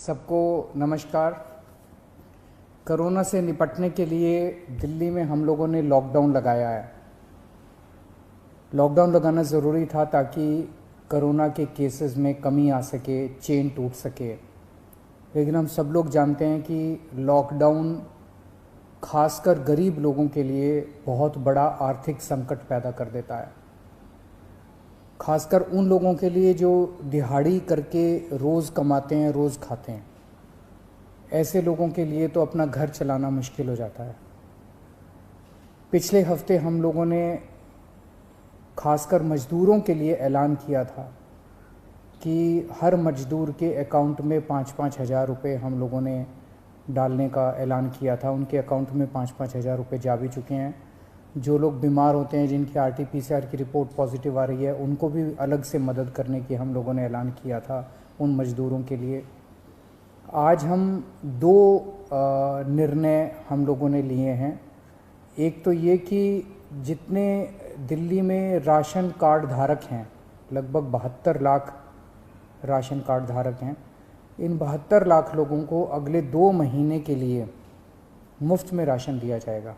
सबको नमस्कार। कोरोना से निपटने के लिए दिल्ली में हम लोगों ने लॉकडाउन लगाया है। लॉकडाउन लगाना ज़रूरी था ताकि कोरोना के केसेस में कमी आ सके, चेन टूट सके। लेकिन हम सब लोग जानते हैं कि लॉकडाउन खासकर गरीब लोगों के लिए बहुत बड़ा आर्थिक संकट पैदा कर देता है, खासकर उन लोगों के लिए जो दिहाड़ी करके रोज़ कमाते हैं, रोज़ खाते हैं। ऐसे लोगों के लिए तो अपना घर चलाना मुश्किल हो जाता है। पिछले हफ्ते हम लोगों ने खासकर मज़दूरों के लिए ऐलान किया था कि हर मज़दूर के अकाउंट में 5-5 हज़ार रुपये हम लोगों ने डालने का ऐलान किया था। उनके अकाउंट में 5-5 हज़ार रुपये जा भी चुके हैं। जो लोग बीमार होते हैं, जिनकी RT-PCR की रिपोर्ट पॉजिटिव आ रही है, उनको भी अलग से मदद करने की हम लोगों ने ऐलान किया था उन मज़दूरों के लिए। आज हम दो निर्णय हम लोगों ने लिए हैं। एक तो ये कि जितने दिल्ली में राशन कार्ड धारक हैं, लगभग 72 लाख राशन कार्ड धारक हैं, इन 72 लाख लोगों को अगले 2 महीने के लिए मुफ्त में राशन दिया जाएगा।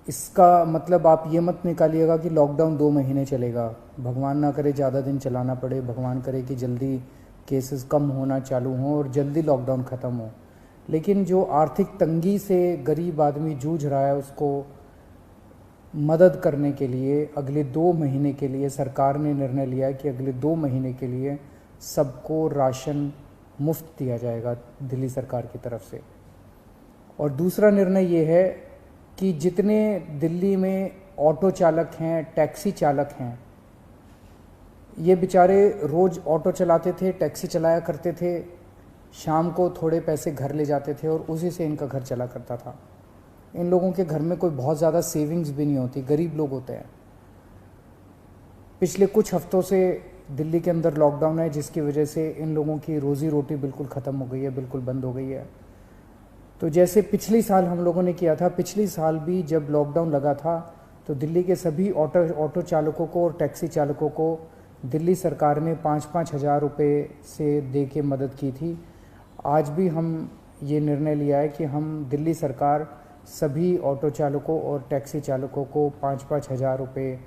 इसका मतलब आप ये मत निकालिएगा कि लॉकडाउन 2 महीने चलेगा। भगवान ना करे ज़्यादा दिन चलाना पड़े, भगवान करे कि जल्दी केसेस कम होना चालू हों और जल्दी लॉकडाउन ख़त्म हो। लेकिन जो आर्थिक तंगी से गरीब आदमी जूझ रहा है, उसको मदद करने के लिए अगले 2 महीने के लिए सरकार ने निर्णय लिया है कि अगले 2 महीने के लिए सबको राशन मुफ्त दिया जाएगा दिल्ली सरकार की तरफ से। और दूसरा निर्णय ये है कि जितने दिल्ली में ऑटो चालक हैं, टैक्सी चालक हैं, ये बेचारे रोज़ ऑटो चलाते थे, टैक्सी चलाया करते थे, शाम को थोड़े पैसे घर ले जाते थे और उसी से इनका घर चला करता था। इन लोगों के घर में कोई बहुत ज़्यादा सेविंग्स भी नहीं होती, गरीब लोग होते हैं। पिछले कुछ हफ्तों से दिल्ली के अंदर लॉकडाउन है, जिसकी वजह से इन लोगों की रोज़ी रोटी बिल्कुल ख़त्म हो गई है, बिल्कुल बंद हो गई है। तो जैसे पिछली साल हम लोगों ने किया था, पिछली साल भी जब लॉकडाउन लगा था तो दिल्ली के सभी ऑटो चालकों को और टैक्सी चालकों को दिल्ली सरकार ने 5-5 हज़ार रुपये से दे के मदद की थी। आज भी हम ये निर्णय लिया है कि हम दिल्ली सरकार सभी ऑटो चालकों और टैक्सी चालकों को 5-5 हज़ार रुपये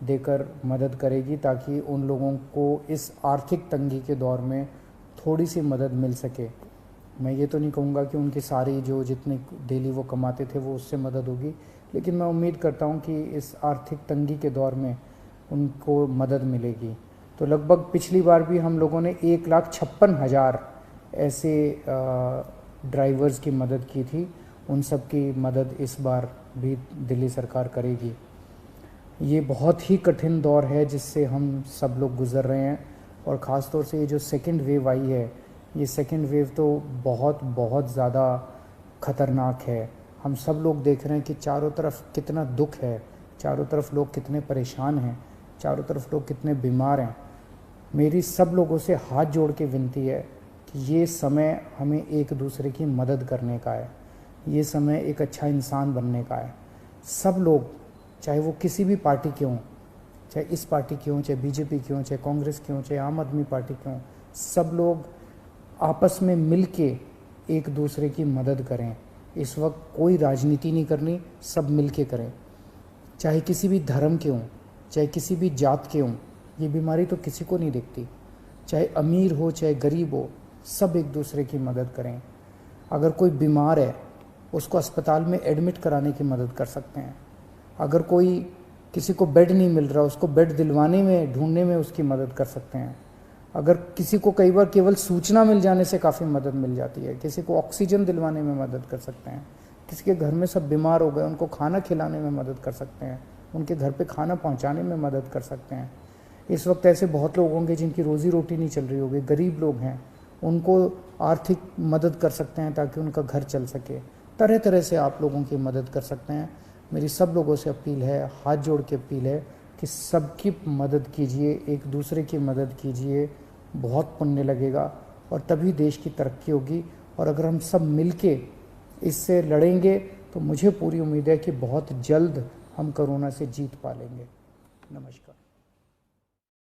देकर मदद करेगी, ताकि उन लोगों को इस आर्थिक तंगी के दौर में थोड़ी सी मदद मिल सके। मैं ये तो नहीं कहूँगा कि उनकी सारी जो जितने डेली वो कमाते थे वो उससे मदद होगी, लेकिन मैं उम्मीद करता हूँ कि इस आर्थिक तंगी के दौर में उनको मदद मिलेगी। तो लगभग पिछली बार भी हम लोगों ने 1,56,000 ऐसे ड्राइवर्स की मदद की थी। उन सब की मदद इस बार भी दिल्ली सरकार करेगी। ये बहुत ही कठिन दौर है जिससे हम सब लोग गुज़र रहे हैं, और ख़ास तौर से ये जो सेकेंड वेव आई है, ये सेकेंड वेव तो बहुत ज़्यादा ख़तरनाक है। हम सब लोग देख रहे हैं कि चारों तरफ कितना दुख है, चारों तरफ लोग कितने परेशान हैं, चारों तरफ लोग कितने बीमार हैं। मेरी सब लोगों से हाथ जोड़ के विनती है कि ये समय हमें एक दूसरे की मदद करने का है, ये समय एक अच्छा इंसान बनने का है। सब लोग, चाहे वो किसी भी पार्टी के हों, चाहे इस पार्टी के हों, चाहे BJP के हों, चाहे कांग्रेस के हों, चाहे आम आदमी पार्टी के हों, सब लोग आपस में मिल के एक दूसरे की मदद करें। इस वक्त कोई राजनीति नहीं करनी, सब मिल के करें। चाहे किसी भी धर्म के हों, चाहे किसी भी जात के हों, ये बीमारी तो किसी को नहीं दिखती। चाहे अमीर हो चाहे गरीब हो, सब एक दूसरे की मदद करें। अगर कोई बीमार है, उसको अस्पताल में एडमिट कराने की मदद कर सकते हैं। अगर कोई किसी को बेड नहीं मिल रहा, उसको बेड दिलवाने में, ढूंढने में उसकी मदद कर सकते हैं। अगर किसी को कई बार केवल सूचना मिल जाने से काफ़ी मदद मिल जाती है, किसी को ऑक्सीजन दिलवाने में मदद कर सकते हैं। किसी के घर में सब बीमार हो गए, उनको खाना खिलाने में मदद कर सकते हैं, उनके घर पे खाना पहुंचाने में मदद कर सकते हैं। इस वक्त ऐसे बहुत लोग होंगे जिनकी रोज़ी रोटी नहीं चल रही होगी, गरीब लोग हैं, उनको आर्थिक मदद कर सकते हैं ताकि उनका घर चल सके। तरह तरह से आप लोगों की मदद कर सकते हैं। मेरी सब लोगों से अपील है, हाथ जोड़ के अपील है कि सबकी मदद कीजिए, एक दूसरे की मदद कीजिए। बहुत पुण्य लगेगा और तभी देश की तरक्की होगी। और अगर हम सब मिलके इससे लड़ेंगे तो मुझे पूरी उम्मीद है कि बहुत जल्द हम कोरोना से जीत पा लेंगे। नमस्कार।